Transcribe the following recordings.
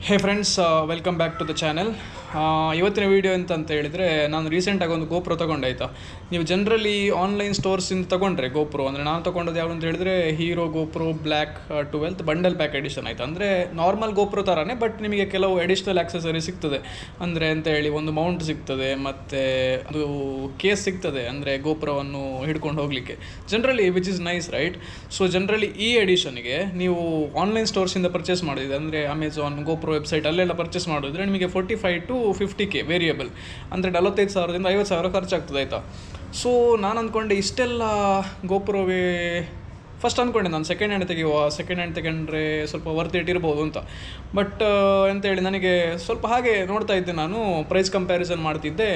Hey friends, welcome back to the channel. ಇವತ್ತಿನ video ಅಂತ ಹೇಳಿದರೆ, ನಾನು ರೀಸೆಂಟಾಗಿ ಒಂದು ಗೋಪ್ರೋ ತೊಗೊಂಡೆ. ಆಯಿತಾ, ನೀವು ಜನರಲಿ ಆನ್ಲೈನ್ ಸ್ಟೋರ್ಸಿಂದ ತೊಗೊಂಡ್ರೆ ಗೋಪ್ರೋ ಅಂದರೆ, ನಾನು ತೊಗೊಂಡದ್ದು ಯಾವುದು ಅಂತ ಹೇಳಿದ್ರೆ Hero GoPro Black 12 bundle pack edition. ಆಯಿತಾ, ಅಂದರೆ ನಾರ್ಮಲ್ ಗೋಪ್ರೋ ಥರನೇ, ಬಟ್ ನಿಮಗೆ ಕೆಲವು ಎಡಿಷ್ನಲ್ ಆಕ್ಸೆಸರಿ ಸಿಗ್ತದೆ. ಅಂದರೆ ಅಂತ ಹೇಳಿ ಒಂದು ಮೌಂಟ್ ಸಿಗ್ತದೆ, ಮತ್ತು ಅದು ಕೇಸ್ ಸಿಗ್ತದೆ, ಅಂದರೆ ಗೋಪ್ರೋವನ್ನು ಹಿಡ್ಕೊಂಡು ಹೋಗಲಿಕ್ಕೆ generally, which is nice, right? So generally ಈ ಎಡಿಷನ್ಗೆ ನೀವು ಆನ್ಲೈನ್ ಸ್ಟೋರ್ಸಿಂದ ಪರ್ಚೇಸ್ ಮಾಡಿದೆ ಅಂದರೆ ಅಮೆಝಾನ್, ಗೋಪ್ರೋ ವೆಬ್ಸೈಟ್ ಅಲ್ಲೆಲ್ಲ ಪರ್ಚೇಸ್ ಮಾಡಿದ್ರೆ ನಿಮಗೆ 45 to 50K ವೇರಿಯಬಲ್, ಅಂದರೆ 45,000 to 50,000 ಖರ್ಚಾಗ್ತದೆ. ಆಯಿತಾ, ಸೊ ನಾನು ಅಂದ್ಕೊಂಡೆ ಇಷ್ಟೆಲ್ಲ ಗೋಪ್ರೋವೇ ಫಸ್ಟ್ ಅಂದ್ಕೊಂಡೆ ನಾನು ಸೆಕೆಂಡ್ ಹ್ಯಾಂಡ್ ತೆಗೊಂಡ್ರೆ ಸ್ವಲ್ಪ ವರ್ತ್ ಇಟ್ ಇರ್ಬೋದು ಅಂತ. ಬಟ್ ಅಂತೇಳಿ ನನಗೆ ಸ್ವಲ್ಪ ಹಾಗೆ ನೋಡ್ತಾ ಇದ್ದೆ, ನಾನು ಪ್ರೈಸ್ ಕಂಪ್ಯಾರಿಸನ್ ಮಾಡ್ತಿದ್ದೆ.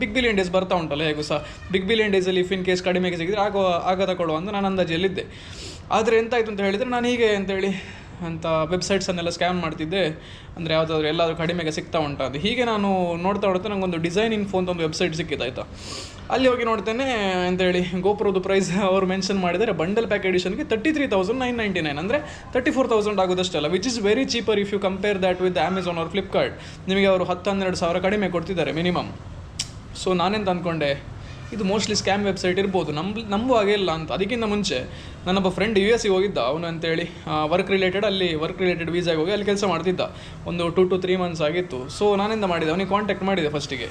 ಬಿಗ್ ಬಿಲಿಯನ್ ಡೇಸ್ ಬರ್ತಾ ಉಂಟಲ್ಲ, ಹೇಗೂ ಸಹ ಬಿಗ್ ಬಿಲಿಯನ್ ಡೇಸಲ್ಲಿ ಇಫ್ ಇನ್ ಕೇಸ್ ಕಡಿಮೆಗೆ ಸಿಗಿದ್ರೆ ಆಗ ತಗೊಳ್ಳುವ ಅಂತ ನಾನು ಅಂದಾಜಲ್ಲಿದ್ದೆ. ಆದರೆ ಎಂತಾಯಿತು ಅಂತ ಹೇಳಿದರೆ, ನಾನು ಹೀಗೆ ಅಂತೇಳಿ ಅಂತ ವೆಬ್ಸೈಟ್ಸನ್ನೆಲ್ಲ ಸ್ಕ್ಯಾನ್ ಮಾಡ್ತಿದ್ದೆ, ಅಂದರೆ ಯಾವುದಾದ್ರು ಎಲ್ಲಾದರೂ ಕಡಿಮೆಗೆ ಸಿಗ್ತಾ ಉಂಟು ಅದು. ಹೀಗೆ ನಾನು ನೋಡ್ತಾ ನನಗೊಂದು ಡಿಸೈನ್ ಇನ್ಫೋ ಅಂತ ಒಂದು ವೆಬ್ಸೈಟ್ ಸಿಕ್ಕಿದ್ದು. ಆಯಿತಾ, ಅಲ್ಲಿ ಹೋಗಿ ನೋಡ್ತೇನೆ ಅಂತೇಳಿ ಗೋಪ್ರೋದು ಪ್ರೈಸ್ ಅವರು ಮೆನ್ಷನ್ ಮಾಡಿದರೆ ಬಂಡಲ್ ಪ್ಯಾಕ್ ಎಡಿಷನ್ಗೆ 33,999, ಅಂದರೆ 34,000 ಆಗೋದಷ್ಟಲ್ಲ, which is very cheaper if you compare that with Amazon or Flipkart. ನಿಮಗೆ ಅವರು 10-12 ಸಾವಿರ ಕಡಿಮೆ ಕೊಡ್ತಿದ್ದಾರೆ ಮಿನಿಮಮ್. ಸೊ ನಾನೆಂತ ಅಂದ್ಕೊಂಡೆ, ಇದು ಮೋಸ್ಟ್ಲಿ ಸ್ಕ್ಯಾಮ್ ವೆಬ್ಸೈಟ್ ಇರ್ಬೋದು, ನಂಬುವ ಹಾಗೆ ಇಲ್ಲ ಅಂತ. ಅದಕ್ಕಿಂತ ಮುಂಚೆ ನನ್ನೊಬ್ಬ ಫ್ರೆಂಡ್ US ಹೋಗಿದ್ದ, ಅವನು ಅಂತೇಳಿ ವರ್ಕ್ ರಿಲೇಟೆಡ್ ವೀಸಾಗಿ ಹೋಗಿ ಅಲ್ಲಿ ಕೆಲಸ ಮಾಡ್ತಿದ್ದ. ಒಂದು 2 to 3 months ಆಗಿತ್ತು. ಸೊ ನಾನೆಂತ ಮಾಡಿದೆ, ಅವನಿಗೆ ಕಾಂಟ್ಯಾಕ್ಟ್ ಮಾಡಿದೆ ಫಸ್ಟಿಗೆ.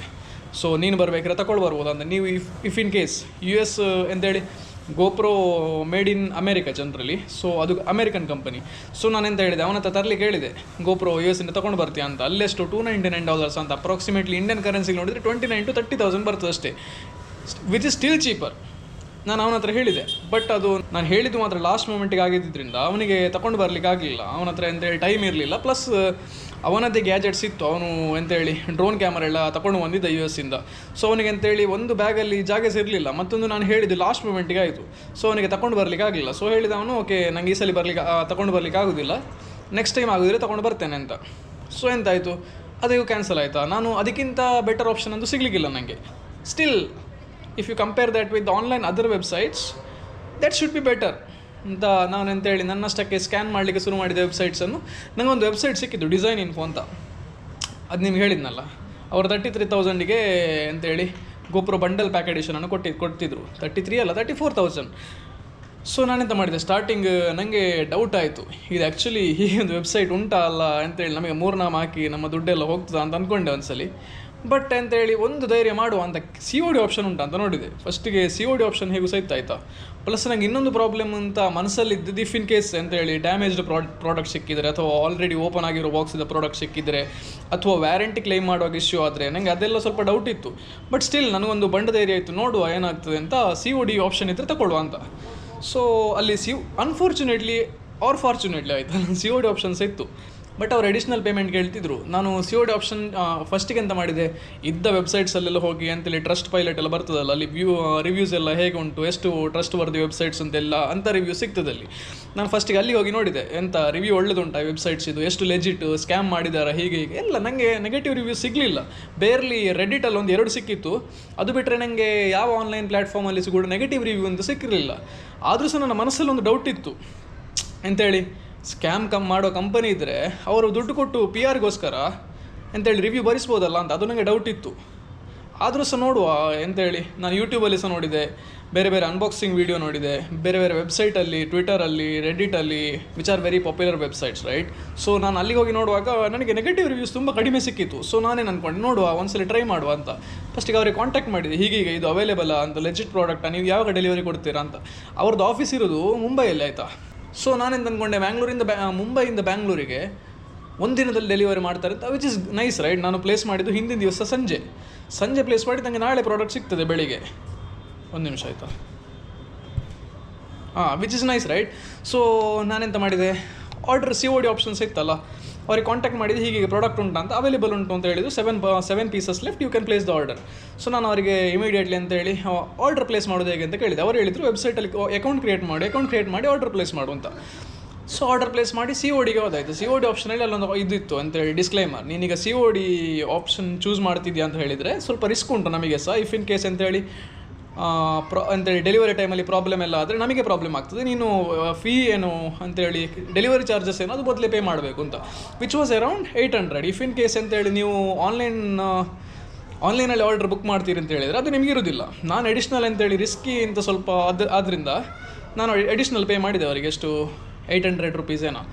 ಸೊ ನೀನು ಬರಬೇಕಾದ್ರೆ ಬರ್ಬೋದು ಅಂತ, ನೀವು ಇಫ್ ಇನ್ ಕೇಸ್ US ಅಂತೇಳಿ GoPro made in America generally, so ಅದು ಅಮೇರಿಕನ್ ಕಂಪನಿ. ಸೊ ನಾನೆಂತ ಹೇಳಿದೆ, ಅವನ ಹತ್ರ ತರಲಿಕ್ಕೆ ಹೇಳಿದೆ, ಗೋಪ್ರೋ US ಇಂದ ತೊಗೊಂಡು ಬರ್ತೀಯ ಅಂತ. ಅಲ್ಲೆಷ್ಟು $299 ಅಂತ, ಅಪ್ರಾಕ್ಸಿಮೇಟ್ಲಿ ಇಂಡಿಯನ್ ಕರೆನ್ಸಿಗೆ ನೋಡಿದರೆ 29,000 to 30,000 ಬರ್ತದೆ ಅಷ್ಟೇ, ವಿಚ್ ಇಸ್ ಸ್ಟಿಲ್ ಚೀಪರ್. ನಾನು ಅವನ ಹತ್ರ ಹೇಳಿದೆ, ಬಟ್ ಅದು ನಾನು ಹೇಳಿದ್ದು ಮಾತ್ರ ಲಾಸ್ಟ್ ಮೂಮೆಂಟಿಗೆ ಆಗಿದ್ದರಿಂದ ಅವನಿಗೆ ತಗೊಂಡು ಬರಲಿಕ್ಕೆ ಆಗಲಿಲ್ಲ. ಅವನ ಹತ್ರ ಅಂತೇಳಿ ಟೈಮ್ ಇರಲಿಲ್ಲ, ಪ್ಲಸ್ ಅವನದ್ದೇ ಗ್ಯಾಜೆಟ್ಸ್ ಇತ್ತು. ಅವನು ಅಂತೇಳಿ ಡ್ರೋನ್ ಕ್ಯಾಮರಾ ಎಲ್ಲ ತಗೊಂಡು ಬಂದಿದ್ದ US ಇಂದ. ಸೊ ಅವನಿಗೆ ಅಂತೇಳಿ ಒಂದು ಬ್ಯಾಗಲ್ಲಿ ಜಾಗ ಇರಲಿಲ್ಲ, ಮತ್ತೊಂದು ನಾನು ಹೇಳಿದ್ದು ಲಾಸ್ಟ್ ಮೂಮೆಂಟಿಗೆ ಆಯಿತು. ಸೊ ಅವನಿಗೆ ತಗೊಂಡು ಬರಲಿಕ್ಕೆ ಆಗಲಿಲ್ಲ. ಸೊ ಹೇಳಿದ ಅವನು, ಓಕೆ ನಂಗೆ ಈ ಸಲ ತಗೊಂಡು ಬರಲಿಕ್ಕೆ ಆಗೋದಿಲ್ಲ, ನೆಕ್ಸ್ಟ್ ಟೈಮ್ ಆಗೋದಿಲ್ಲ ತಗೊಂಡು ಬರ್ತೇನೆ ಅಂತ. ಸೊ ಎಂತಾಯಿತು, ಅದು ಕ್ಯಾನ್ಸಲ್ ಆಯಿತಾ. ನಾನು ಅದಕ್ಕಿಂತ ಬೆಟರ್ ಆಪ್ಷನ್ ಅಂತೂ ಸಿಗಲಿಕ್ಕಿಲ್ಲ ನನಗೆ. Still if you compare that with online other websites, that should be better ಅಂತ ನಾನು ಅಂತೇಳಿ ನನ್ನಷ್ಟಕ್ಕೆ ಸ್ಕ್ಯಾನ್ ಮಾಡಲಿಕ್ಕೆ ಶುರು ಮಾಡಿದ ವೆಬ್ಸೈಟ್ಸನ್ನು. ನನಗೊಂದು ವೆಬ್ಸೈಟ್ ಸಿಕ್ಕಿದ್ದು, ಡಿಸೈನ್ ಇನ್ಫೋ ಅಂತ. ಅದು ನಿಮ್ಗೆ ಹೇಳಿದ್ನಲ್ಲ, ಅವರು 33,000ಗೆ ಅಂತೇಳಿ ಗೋಪ್ರೋ ಬಂಡಲ್ ಪ್ಯಾಕ್ ಎಡಿಷನನ್ನು ಕೊಡ್ತಿದ್ರು. 33 ಅಲ್ಲ, 34,000. ಸೊ ನಾನೆಂತ ಮಾಡಿದೆ, ಸ್ಟಾರ್ಟಿಂಗ್ ನನಗೆ ಡೌಟ್ ಆಯಿತು, ಇದು ಆ್ಯಕ್ಚುಲಿ ಹೀಗೆ ಒಂದು ವೆಬ್ಸೈಟ್ ಉಂಟಾ ಅಲ್ಲ ಅಂತೇಳಿ, ನಮಗೆ 3 ನಾಮ ಹಾಕಿ ನಮ್ಮ ದುಡ್ಡೆಲ್ಲ ಹೋಗ್ತದೆ ಅಂತ ಅಂದ್ಕೊಂಡೆ ಒಂದ್ಸಲಿ. ಬಟ್ ಅಂತೇಳಿ ಒಂದು ಧೈರ್ಯ ಮಾಡುವ ಅಂತ COD ಆಪ್ಷನ್ ಉಂಟು ಅಂತ ನೋಡಿದೆ. ಫಸ್ಟಿಗೆ COD ಆಪ್ಷನ್ ಹೇಗೂ ಸಹಿತ. ಆಯಿತಾ, ಪ್ಲಸ್ ನನಗೆ ಇನ್ನೊಂದು ಪ್ರಾಬ್ಲಮ್ ಅಂತ ಮನಸ್ಸಲ್ಲಿ ಇದ್ದದ್ದು, ಇಫ್ ಇನ್ ಕೇಸ್ ಅಂತೇಳಿ ಡ್ಯಾಮೇಜ್ಡ್ ಪ್ರಾಡಕ್ಟ್ ಸಿಕ್ಕಿದರೆ, ಅಥವಾ ಆಲ್ರೆಡಿ ಓಪನ್ ಆಗಿರೋ ಬಾಕ್ಸಿದ ಪ್ರಾಡಕ್ಟ್ ಸಿಕ್ಕಿದರೆ, ಅಥವಾ ವ್ಯಾರಂಟಿ ಕ್ಲೈಮ್ ಮಾಡುವಾಗ ಇಶ್ಯೂ ಆದರೆ, ನನಗೆ ಅದೆಲ್ಲ ಸ್ವಲ್ಪ ಡೌಟ್ ಇತ್ತು. ಬಟ್ ಸ್ಟಿಲ್ ನನಗೊಂದು ಬಂಡ ಧೈರ್ಯ ಇತ್ತು, ನೋಡುವ ಏನಾಗ್ತದೆ ಅಂತ. COD ಆಪ್ಷನ್ ಇದ್ದರೆ ತಗೊಳ್ಳುವ ಅಂತ. ಸೊ ಅಲ್ಲಿ ಅನ್ಫಾರ್ಚುನೇಟ್ಲಿ ಆರ್ ಫಾರ್ಚುನೇಟ್ಲಿ ಆಯಿತಾ, COD ಆಪ್ಷನ್ಸ್ ಇತ್ತು, ಬಟ್ ಅವ್ರು ಅಡಿಷ್ನಲ್ ಪೇಮೆಂಟ್ ಕೇಳ್ತಿದ್ರು. ನಾನು COD ಆಪ್ಷನ್ ಫಸ್ಟಿಗೆ ಎಂತ ಮಾಡಿದೆ, ಇದ್ದ ವೆಬ್ಸೈಟ್ಸಲ್ಲೆಲ್ಲ ಹೋಗಿ ಅಂತೇಳಿ ಟ್ರಸ್ಟ್ ಪೈಲಟ್ ಎಲ್ಲ ಬರ್ತದಲ್ಲ, ಅಲ್ಲಿ ರಿವ್ಯೂಸ್ ಎಲ್ಲ ಹೇಗೆ ಉಂಟು, ಎಷ್ಟು ಟ್ರಸ್ಟ್ ವರ್ದಿ ವೆಬ್ಸೈಟ್ಸ್ ಅಂತೆಲ್ಲ ಅಂತ ರಿವ್ಯೂ ಸಿಗ್ತದೆ ಅಲ್ಲಿ. ನಾನು ಫಸ್ಟಿಗೆ ಅಲ್ಲಿ ಹೋಗಿ ನೋಡಿದೆ, ಎಂತ ರಿವ್ಯೂ ಒಳ್ಳೆದುಂಟು ಆ ವೆಬ್ಸೈಟ್ಸ್, ಇದು ಎಷ್ಟು ಲೆಜಿಟ್, ಸ್ಕ್ಯಾಮ್ ಮಾಡಿದಾರ ಹೀಗೆ ಎಲ್ಲ. ನನಗೆ ನೆಗೆಟಿವ್ ರಿವ್ಯೂ ಸಿಗಲಿಲ್ಲ. ಬೇರ್ಲಿ ರೆಡಿಟಲ್ಲಿ ಒಂದು 2 ಸಿಕ್ಕಿತ್ತು, ಅದು ಬಿಟ್ಟರೆ ನನಗೆ ಯಾವ ಆನ್ಲೈನ್ ಪ್ಲ್ಯಾಟ್ಫಾರ್ಮಲ್ಲಿ ಕೂಡ ನೆಗೆಟಿವ್ ರಿವ್ಯೂ ಅಂತ ಸಿಕ್ಕಿರಲಿಲ್ಲ. ಆದರೂ ಸಹ ನನ್ನ ಮನಸ್ಸಲ್ಲಿ ಒಂದು ಡೌಟ್ ಇತ್ತು, ಎಂತೇಳಿ ಸ್ಕ್ಯಾಮ್ ಮಾಡೋ ಕಂಪನಿ ಇದ್ದರೆ ಅವರು ದುಡ್ಡು ಕೊಟ್ಟು PR ಅಂತೇಳಿ ರಿವ್ಯೂ ಬರಿಸ್ಬೋದಲ್ಲ ಅಂತ, ಅದು ನನಗೆ ಡೌಟ್ ಇತ್ತು. ಆದರೂ ಸಹ ನೋಡುವ ಅಂತೇಳಿ ನಾನು ಯೂಟ್ಯೂಬಲ್ಲಿ ಸಹ ನೋಡಿದೆ, ಬೇರೆ ಅನ್ಬಾಕ್ಸಿಂಗ್ ವೀಡಿಯೋ ನೋಡಿದೆ, ಬೇರೆ ವೆಬ್ಸೈಟಲ್ಲಿ, ಟ್ವಿಟರಲ್ಲಿ, ರೆಡಿಟಲ್ಲಿ, which are very popular websites, right? So ನಾನು ಅಲ್ಲಿಗೆ ಹೋಗಿ ನೋಡುವಾಗ ನನಗೆ ನೆಗೆಟಿವ್ ರಿವ್ಯೂಸ್ ತುಂಬ ಕಡಿಮೆ ಸಿಕ್ಕಿತ್ತು. ಸೊ ನಾನೇನು ಅಂದ್ಕೊಂಡು, ನೋಡುವ ಒಂದ್ಸಲ ಟ್ರೈ ಮಾಡುವ ಅಂತ ಫಸ್ಟಿಗೆ ಅವರಿಗೆ ಕಾಂಟ್ಯಾಕ್ಟ್ ಮಾಡಿದೆ, ಹೀಗೆ ಇದು ಅವೈಲೇಬಲ್ ಅಂತ, ಲೆಜಿಟ್ ಪ್ರಾಡಕ್ಟಾ, ನೀವು ಯಾವಾಗ ಡೆಲಿವರಿ ಕೊಡ್ತೀರಾ ಅಂತ. ಅವ್ರದ್ದು ಆಫೀಸ್ ಇರೋದು ಮುಂಬೈಯಲ್ಲಿ. ಆಯಿತಾ, ಸೊ ನಾನೆಂತ ಅಂದ್ಕೊಂಡೆ, ಮುಂಬೈಯಿಂದ ಬ್ಯಾಂಗ್ಳೂರಿಗೆ ಒಂದಿನದಲ್ಲಿ ಡೆಲಿವರಿ ಮಾಡ್ತಾರೆ ಅಂತ, ವಿಚ್ ಇಸ್ ನೈಸ್, ರೈಟ್? ನಾನು ಪ್ಲೇಸ್ ಮಾಡಿದ್ದು ಹಿಂದಿನ ದಿವಸ ಸಂಜೆ ಪ್ಲೇಸ್ ಮಾಡಿ ನನಗೆ ನಾಳೆ ಪ್ರಾಡಕ್ಟ್ ಸಿಗ್ತದೆ ಬೆಳಿಗ್ಗೆ. 1 ನಿಮಿಷ ಆಯಿತಾ, which is nice, right? So ನಾನೆಂತ ಮಾಡಿದೆ, ಆರ್ಡರ್ COD ಆಪ್ಷನ್ಸ್ ಇತ್ತಲ್ಲ, ಅವ್ರಿಗೆ ಕಾಂಟ್ಯಾಕ್ಟ್ ಮಾಡಿದ್ದು, ಹೀಗೆ ಪ್ರಾಡಕ್ಟ್ ಉಂಟು ಅಂತ, ಅವೈಲೇಬಲ್ ಉಂಟು ಅಂತ ಹೇಳಿದ್ರು, 7 pieces left, you can place the order. So ನಾನು ಅವರಿಗೆ ಇಮಿಡಿಯೇಟ್ಲಿ ಅಂತೇಳಿ ಆರ್ಡರ್ ಪ್ಲೇಸ್ ಮಾಡೋದು ಹೇಗೆ ಅಂತ ಕೇಳಿದೆ. ಅವರು ಹೇಳಿದರು, ವೆಬ್ಸೈಟಲ್ಲಿ ಅಕೌಂಟ್ ಕ್ರಿಯೇಟ್ ಮಾಡಿ ಆರ್ಡರ್ ಪ್ಲೇಸ್ ಮಾಡು ಅಂತ. ಸೊ ಆರ್ಡರ್ ಪ್ಲೇಸ್ ಮಾಡಿ CODಗೆ ಹೋದಾಯಿತು. COD ಆಪ್ಷನಲ್ಲಿ ಅಲ್ಲೊಂದು ಇದಿತ್ತು ಅಂತೇಳಿ ಡಿಸ್ಕ್ಲೈಮರ್, ನೀನೀಗ COD ಆಪ್ಷನ್ ಚೂಸ್ ಮಾಡ್ತಿದ್ಯಾ ಅಂತ ಹೇಳಿದರೆ ಸ್ವಲ್ಪ ರಿಸ್ಕ್ ಉಂಟು ನಮಗೆ ಸಹ, ಇಫ್ ಇನ್ ಕೇಸ್ ಅಂತೇಳಿ ಅಂತೇಳಿ ಡೆಲಿವರಿ ಟೈಮಲ್ಲಿ ಪ್ರಾಬ್ಲಮ್ ಎಲ್ಲ ಆದರೆ ನಮಗೆ ಪ್ರಾಬ್ಲಮ್ ಆಗ್ತದೆ, ನೀನು ಫೀ ಏನು ಅಂತೇಳಿ ಡೆಲಿವರಿ ಚಾರ್ಜಸ್ ಏನು ಅದು ಬದಲೇ ಪೇ ಮಾಡಬೇಕು ಅಂತ, which was around 800. If in case ಅಂತೇಳಿ ನೀವು ಆನ್ಲೈನಲ್ಲಿ ಆರ್ಡರ್ ಬುಕ್ ಮಾಡ್ತೀರಿ ಅಂತ ಹೇಳಿದರೆ ಅದು ನಿಮಗೆ ಇರೋದಿಲ್ಲ. ನಾನು ಎಡಿಷ್ನಲ್ ಅಂತೇಳಿ ರಿಸ್ಕಿ ಅಂತ ಸ್ವಲ್ಪ ಆದ್ದರಿಂದ ನಾನು ಎಡಿಷ್ನಲ್ ಪೇ ಮಾಡಿದೆ ಅವರಿಗೆ, ಎಷ್ಟು 800 ರುಪೀಸ್ ಏನೋ.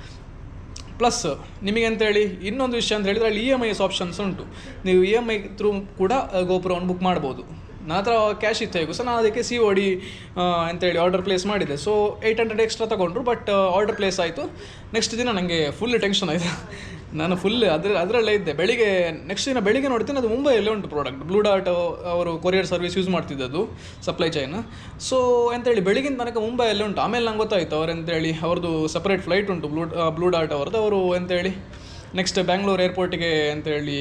ಪ್ಲಸ್ ನಿಮಗೆ ಅಂತೇಳಿ ಇನ್ನೊಂದು ವಿಷಯ ಅಂತ ಹೇಳಿದರೆ ಅಲ್ಲಿ EMI's ಆಪ್ಷನ್ಸ್ ಉಂಟು, ನೀವು EMI ಥ್ರೂ ಕೂಡ ಗೋಪುರವನ್ನು ಬುಕ್ ಮಾಡ್ಬೋದು. ನನ್ನ ಹತ್ರ ಕ್ಯಾಶ್ ಇತ್ತು ಹೇಗೂ ಸಹ ನಾನು ಅದಕ್ಕೆ COD ಅಂತೇಳಿ ಆರ್ಡರ್ ಪ್ಲೇಸ್ ಮಾಡಿದೆ. ಸೊ 800 ಎಕ್ಸ್ಟ್ರಾ ತೊಗೊಂಡ್ರು, ಬಟ್ ಆರ್ಡರ್ ಪ್ಲೇಸ್ ಆಯಿತು. ನೆಕ್ಸ್ಟ್ ದಿನ ನನಗೆ ಫುಲ್ ಟೆನ್ಷನ್ ಆಯಿತು, ನಾನು ಫುಲ್ ಅದರಲ್ಲೇ ಇದ್ದೆ. ನೆಕ್ಸ್ಟ್ ದಿನ ಬೆಳಿಗ್ಗೆ ನೋಡ್ತೀನಿ ಅದು ಮುಂಬೈಯಲ್ಲೇ ಉಂಟು ಪ್ರಾಡಕ್ಟ್. ಬ್ಲೂ ಡಾರ್ಟ್ ಅವರು ಕೊರಿಯರ್ ಸರ್ವಿಸ್ ಯೂಸ್ ಮಾಡ್ತಿದ್ದದ್ದು ಸಪ್ಲೈ ಚೈನ್. ಸೊ ಅಂತೇಳಿ ಬೆಳಗಿನ ತನಕ ಮುಂಬೈಯಲ್ಲೇ ಉಂಟು. ಆಮೇಲೆ ನಂಗೆ ಗೊತ್ತಾಯಿತು ಅಂತೇಳಿ ಅವ್ರದ್ದು ಸಪ್ರೇಟ್ ಫ್ಲೈಟ್ ಉಂಟು ಬ್ಲೂ ಡಾರ್ಟ್ ಅವ್ರದ್ದು. ಅವರು ಅಂತೇಳಿ ನೆಕ್ಸ್ಟ್ ಬ್ಯಾಂಗ್ಳೂರು ಏರ್ಪೋರ್ಟಿಗೆ ಅಂತೇಳಿ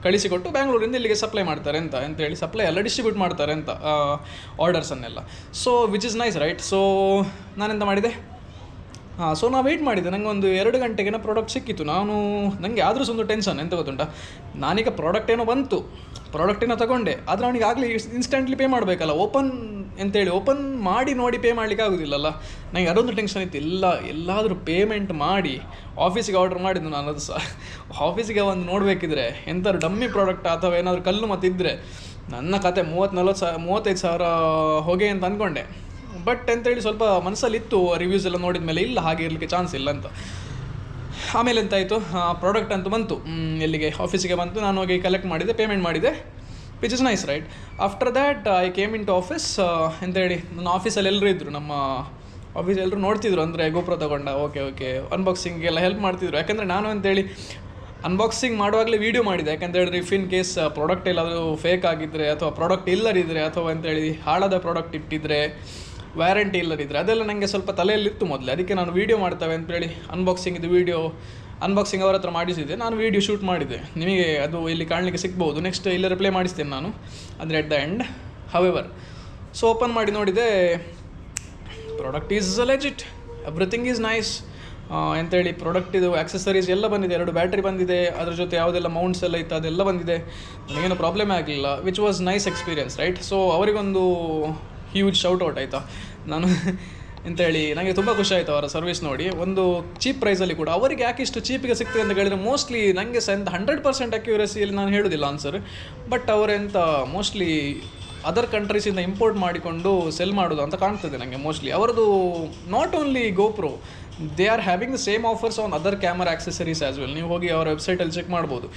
ಕಳಿಸಿಕೊಟ್ಟು ಬ್ಯಾಂಗ್ಳೂರಿಂದ ಇಲ್ಲಿಗೆ ಸಪ್ಲೈ ಮಾಡ್ತಾರೆ ಅಂತೇಳಿ ಸಪ್ಲೈ ಎಲ್ಲ ಡಿಸ್ಟ್ರಿಬ್ಯೂಟ್ ಮಾಡ್ತಾರೆ ಅಂತ ಆರ್ಡರ್ಸನ್ನೆಲ್ಲ. So which is nice right. So ನಾನೆಂತ ಮಾಡಿದೆ, ಸೊ ನಾವು ವೆಯ್ಟ್ ಮಾಡಿದ್ದೆ. ನನಗೆ ಒಂದು 2 ಗಂಟೆಗೆ ಪ್ರಾಡಕ್ಟ್ ಸಿಕ್ಕಿತ್ತು. ನನಗೆ ಆದರೂ ಒಂದು ಟೆನ್ಷನ್ ಎಂತ ಗೊತ್ತುಂಟ, ನಾನೀಗ ಪ್ರಾಡಕ್ಟ್ ಏನೋ ಬಂತು, ಪ್ರಾಡಕ್ಟ್ ಏನೋ ತಗೊಂಡೆ, ಆದರೆ ಅವನಿಗೆ ಆಗಲಿ ಇನ್ಸ್ಟೆಂಟ್ಲಿ ಪೇ ಮಾಡಬೇಕಲ್ಲ, ಓಪನ್ ಮಾಡಿ ನೋಡಿ ಪೇ ಮಾಡಲಿಕ್ಕೆ ಆಗೋದಿಲ್ಲಲ್ಲ. ನನಗೆ ಅದೊಂದು ಟೆನ್ಷನ್ ಇತ್ತು. ಎಲ್ಲಾದರೂ ಪೇಮೆಂಟ್ ಮಾಡಿ ಆಫೀಸಿಗೆ ಆರ್ಡರ್ ಮಾಡಿದ್ದು ನಾನು. ಅದು ಸಹ ಆಫೀಸಿಗೆ ಒಂದು ನೋಡಬೇಕಿದ್ರೆ ಎಂಥಾದ್ರು ಡಮ್ಮಿ ಪ್ರಾಡಕ್ಟ್ ಅಥವಾ ಏನಾದರೂ ಕಲ್ಲು ಮತ್ತಿದ್ದರೆ ನನ್ನ ಕತೆ 30-35 ಸಾವಿರ ಹೋಗಿ ಅಂತ ಅಂದ್ಕೊಂಡೆ. ಬಟ್ ಅಂತೇಳಿ ಸ್ವಲ್ಪ ಮನಸ್ಸಲ್ಲಿತ್ತು ರಿವ್ಯೂಸ್ ಎಲ್ಲ ನೋಡಿದ ಮೇಲೆ, ಇಲ್ಲ ಹಾಗೆ ಇರಲಿಕ್ಕೆ ಚಾನ್ಸ್ ಇಲ್ಲ ಅಂತ. ಆಮೇಲೆ ಎಂತಾಯಿತು, ಪ್ರಾಡಕ್ಟ್ ಅಂತೂ ಬಂತು, ಎಲ್ಲಿಗೆ ಆಫೀಸಿಗೆ ಬಂತು. ನಾನು ಹೋಗಿ ಕಲೆಕ್ಟ್ ಮಾಡಿದೆ, ಪೇಮೆಂಟ್ ಮಾಡಿದೆ, which is nice right. After that I came in to office ಅಂತೇಳಿ. ನನ್ನ ಆಫೀಸಲ್ಲಿ ಎಲ್ಲರೂ ಇದ್ದರು, ನಮ್ಮ ಆಫೀಸ್ ಎಲ್ಲರೂ ನೋಡ್ತಿದ್ರು, ಅಂದರೆ ಗೋಪುರ ತಗೊಂಡ ಓಕೆ ಅನ್ಬಾಕ್ಸಿಂಗೆಲ್ಲ ಹೆಲ್ಪ್ ಮಾಡ್ತಿದ್ರು. ಯಾಕಂದರೆ ನಾನು ಅಂತೇಳಿ ಅನ್ಬಾಕ್ಸಿಂಗ್ ಮಾಡುವಾಗಲೇ ವೀಡಿಯೋ ಮಾಡಿದೆ. ಯಾಕಂತ ಹೇಳಿದ್ರೆ ಇಫ್ ಇನ್ ಕೇಸ್ ಪ್ರಾಡಕ್ಟ್ ಎಲ್ಲಾದರೂ ಫೇಕ್ ಆಗಿದ್ದರೆ ಅಥವಾ ಪ್ರಾಡಕ್ಟ್ ಇಲ್ಲದಿದ್ದರೆ ಅಥವಾ ಅಂತೇಳಿ ಹಾಳಾದ ಪ್ರಾಡಕ್ಟ್ ಇಟ್ಟಿದ್ದರೆ, ವ್ಯಾರಂಟಿ ಇಲ್ಲದಿದ್ದರೆ, ಅದೆಲ್ಲ ನನಗೆ ಸ್ವಲ್ಪ ತಲೆಯಲ್ಲಿತ್ತು ಮೊದಲೇ. ಅದಕ್ಕೆ ನಾನು ವೀಡಿಯೋ ಮಾಡ್ತೇವೆ ಅಂತೇಳಿ ಅನ್ಬಾಕ್ಸಿಂಗ್ ಅವರ ಹತ್ರ ಮಾಡಿಸಿದ್ದೆ. ನಾನು ವೀಡಿಯೋ ಶೂಟ್ ಮಾಡಿದ್ದೆ, ನಿಮಗೆ ಅದು ಇಲ್ಲಿ ಕಾಣಲಿಕ್ಕೆ ಸಿಗ್ಬೋದು. ನೆಕ್ಸ್ಟ್ ಇಲ್ಲೇ ರಿಪ್ಲೈ ಮಾಡಿಸ್ತೇನೆ ನಾನು, ಅಂದರೆ at the end. However, so open ಮಾಡಿ ನೋಡಿದೆ, product is legit, everything is nice ಅಂತೇಳಿ. ಪ್ರಾಡಕ್ಟ್ ಇದು ಆಕ್ಸೆಸರೀಸ್ ಎಲ್ಲ ಬಂದಿದೆ, 2 ಬ್ಯಾಟ್ರಿ ಬಂದಿದೆ, ಅದ್ರ ಜೊತೆ ಯಾವುದೆಲ್ಲ ಮೌಂಟ್ಸ್ ಎಲ್ಲ ಇತ್ತು ಅದೆಲ್ಲ ಬಂದಿದೆ. ನನಗೇನು ಪ್ರಾಬ್ಲಮ್ ಆಗಲಿಲ್ಲ, which was nice experience right. So ಅವರಿಗೊಂದು ಹ್ಯೂಜ್ ಶೌಟ್ಔಟ್ ಆಯಿತಾ. ನಾನು ಅಂತೇಳಿ ನನಗೆ ತುಂಬ ಖುಷಿ ಆಯಿತು ಅವರ ಸರ್ವಿಸ್ ನೋಡಿ. ಒಂದು ಚೀಪ್ ಪ್ರೈಸಲ್ಲಿ ಕೂಡ ಅವರಿಗೆ ಯಾಕೆ ಇಷ್ಟು ಚೀಪಿಗೆ ಸಿಗ್ತದೆ ಅಂತ ಹೇಳಿದರೆ, ಮೋಸ್ಟ್ಲಿ ನನಗೆ ಸಹ 100% ಅಕ್ಯುರಸಿಯಲ್ಲಿ ನಾನು ಹೇಳೋದಿಲ್ಲ ಆನ್ಸರ್, ಬಟ್ ಅವರೆಂತ ಮೋಸ್ಟ್ಲಿ ಅದರ್ ಕಂಟ್ರೀಸಿಂದ ಇಂಪೋರ್ಟ್ ಮಾಡಿಕೊಂಡು ಸೆಲ್ ಮಾಡೋದು ಅಂತ ಕಾಣ್ತದೆ ನನಗೆ. ಮೋಸ್ಟ್ಲಿ ಅವರದು not only GoPro, they are having the same offers on other camera accessories as well. ನೀವು ಹೋಗಿ ಅವರ ವೆಬ್ಸೈಟಲ್ಲಿ ಚೆಕ್ ಮಾಡ್ಬೋದು.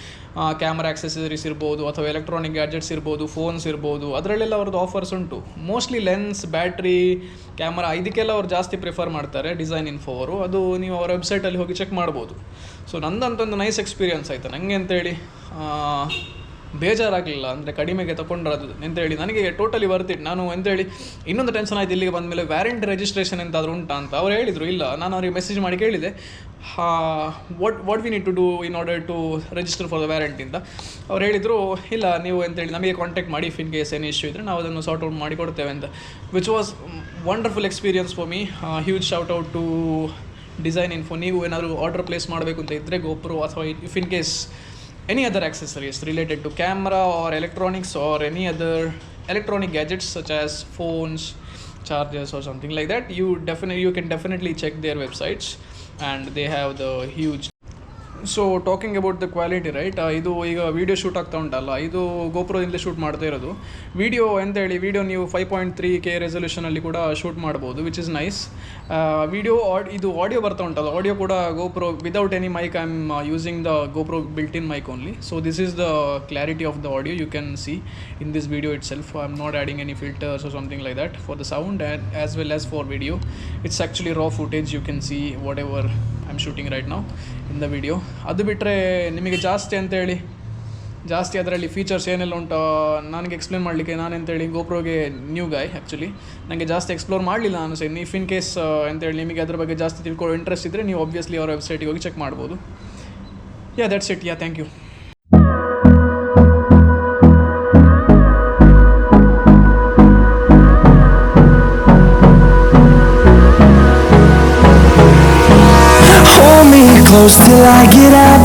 ಕ್ಯಾಮರಾ ಆಕ್ಸೆಸರೀಸ್ ಇರ್ಬೋದು ಅಥವಾ ಎಲೆಕ್ಟ್ರಾನಿಕ್ ಗ್ಯಾಜೆಟ್ಸ್ ಇರ್ಬೋದು, ಫೋನ್ಸ್ ಇರ್ಬೋದು, ಅದರಲ್ಲೆಲ್ಲ ಅವ್ರದ್ದು ಆಫರ್ಸ್ ಉಂಟು. ಮೋಸ್ಟ್ಲಿ ಲೆನ್ಸ್, ಬ್ಯಾಟ್ರಿ, ಕ್ಯಾಮರಾ ಇದಕ್ಕೆಲ್ಲ ಅವ್ರು ಜಾಸ್ತಿ ಪ್ರಿಫರ್ ಮಾಡ್ತಾರೆ, ಡಿಸೈನ್ ಇನ್ಫೋ ಅವರು. ಅದು ನೀವು ಅವರ ವೆಬ್ಸೈಟಲ್ಲಿ ಹೋಗಿ ಚೆಕ್ ಮಾಡ್ಬೋದು. ಸೊ ನಂದಂತೊಂದು ನೈಸ್ ಎಕ್ಸ್ಪೀರಿಯನ್ಸ್ ಆಯಿತು ನನಗೆ ಅಂತೇಳಿ. ಬೇಜಾರಾಗಲಿಲ್ಲ, ಅಂದರೆ ಕಡಿಮೆಗೆ ತೊಗೊಂಡ್ರದು ಅಂತೇಳಿ ನನಗೆ ಟೋಟಲಿ ವರ್ತ್ ಇಟ್. ನಾನು ಅಂತೇಳಿ ಇನ್ನೊಂದು ಟೆನ್ಷನ್ ಆಯಿತು, ಇಲ್ಲಿಗೆ ಬಂದಮೇಲೆ ವ್ಯಾರಂಟಿ ರಿಜಿಸ್ಟ್ರೇಷನ್ ಎಂತಾದರೂ ಉಂಟಾ ಅಂತ. ಅವ್ರು ಹೇಳಿದರು ಇಲ್ಲ. ನಾನು ಅವ್ರಿಗೆ ಮೆಸೇಜ್ ಮಾಡಿ ಕೇಳಿದೆ, what we need to do in order to register for the warranty ಅಂತ. ಅವ್ರು ಹೇಳಿದರು ಇಲ್ಲ, ನೀವು ಅಂತೇಳಿ ನಮಗೆ ಕಾಂಟ್ಯಾಕ್ಟ್ ಮಾಡಿ, ಇಫ್ ಇನ್ ಕೇಸ್ ಏನು ಇಶ್ಯೂ ಇದ್ದರೆ ನಾವು ಅದನ್ನು ಸಾರ್ಟ್ ಔಟ್ ಮಾಡಿ ಕೊಡ್ತೇವೆ ಅಂತ. Which was wonderful experience for me. Huge shout out to Design Info. ನೀವು ಏನಾದರೂ ಆರ್ಡರ್ ಪ್ಲೇಸ್ ಮಾಡಬೇಕು ಅಂತ ಇದ್ದರೆ ಗೋಪ್ರೋ ಅಥವಾ if in case any other accessories related to camera or electronics or any other electronic gadgets such as phones, chargers or something like that, you can definitely check their websites and they have the huge. So talking about the quality right, ಇದು ಈಗ video shoot ಆಗ್ತಾ ಉಂಟಲ್ಲ, ಇದು ಗೋಪ್ರೋದಿಂದಲೇ shoot ಮಾಡ್ತಾ ಇರೋದು. Video video ನೀವು 5.3K ರೆಸೊಲ್ಯೂಷನಲ್ಲಿ ಕೂಡ shoot ಮಾಡ್ಬೋದು, ವಿಚ್ ಇಸ್ ನೈಸ್. ಇದು ಆಡಿಯೋ ಬರ್ತಾ ಉಂಟಲ್ಲ, ಆಡಿಯೋ ಕೂಡ GoPro without any mic. I am using the GoPro built in mic only. So this is the clarity of the audio you can see in this video itself. I am not adding any filters or something like that for the sound and as well as for video. It's actually raw footage. You can see whatever I'm shooting right now in the video. ಅದು ಬಿಟ್ಟರೆ ನಿಮಗೆ ಜಾಸ್ತಿ ಅದರಲ್ಲಿ features ಏನೆಲ್ಲ ಉಂಟು ನನಗೆ explain ಮಾಡಲಿಕ್ಕೆ, ನಾನೆಂತೇಳಿ ಗೋಪ್ರೋಗೆ new ಗಾಯ್ actually. ನನಗೆ ಜಾಸ್ತಿ ಎಕ್ಸ್ಪ್ಲೋರ್ ಮಾಡಲಿಲ್ಲ ನಾನು ಸಹ. ಇಫ್ ಇನ್ ಕೇಸ್ ಅಂತೇಳಿ ನಿಮಗೆ ಅದ್ರ ಬಗ್ಗೆ ಜಾಸ್ತಿ ತಿಳ್ಕೊಳ್ಳೋ ಇಂಟ್ರೆಸ್ಟ್ ಇದ್ದರೆ ನೀವು ಆಬ್ವಿಯಸ್ಲಿ ಅವರ ವೆಬ್ಸೈಟಿಗೆ ಹೋಗಿ ಚೆಕ್ ಮಾಡ್ಬೋದು. Yeah that's it. Yeah thank you. Close till I get up,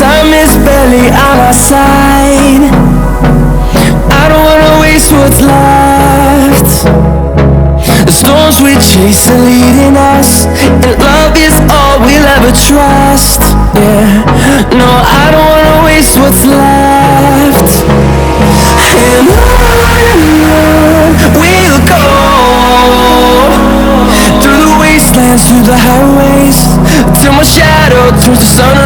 time is barely on our side. I don't wanna waste what's left. The storms we chase are leading us, and love is all we'll ever trust. Yeah, no, I don't wanna waste what's left. And on we'll go, through the wastelands, through the highways, till my shadow turns to sun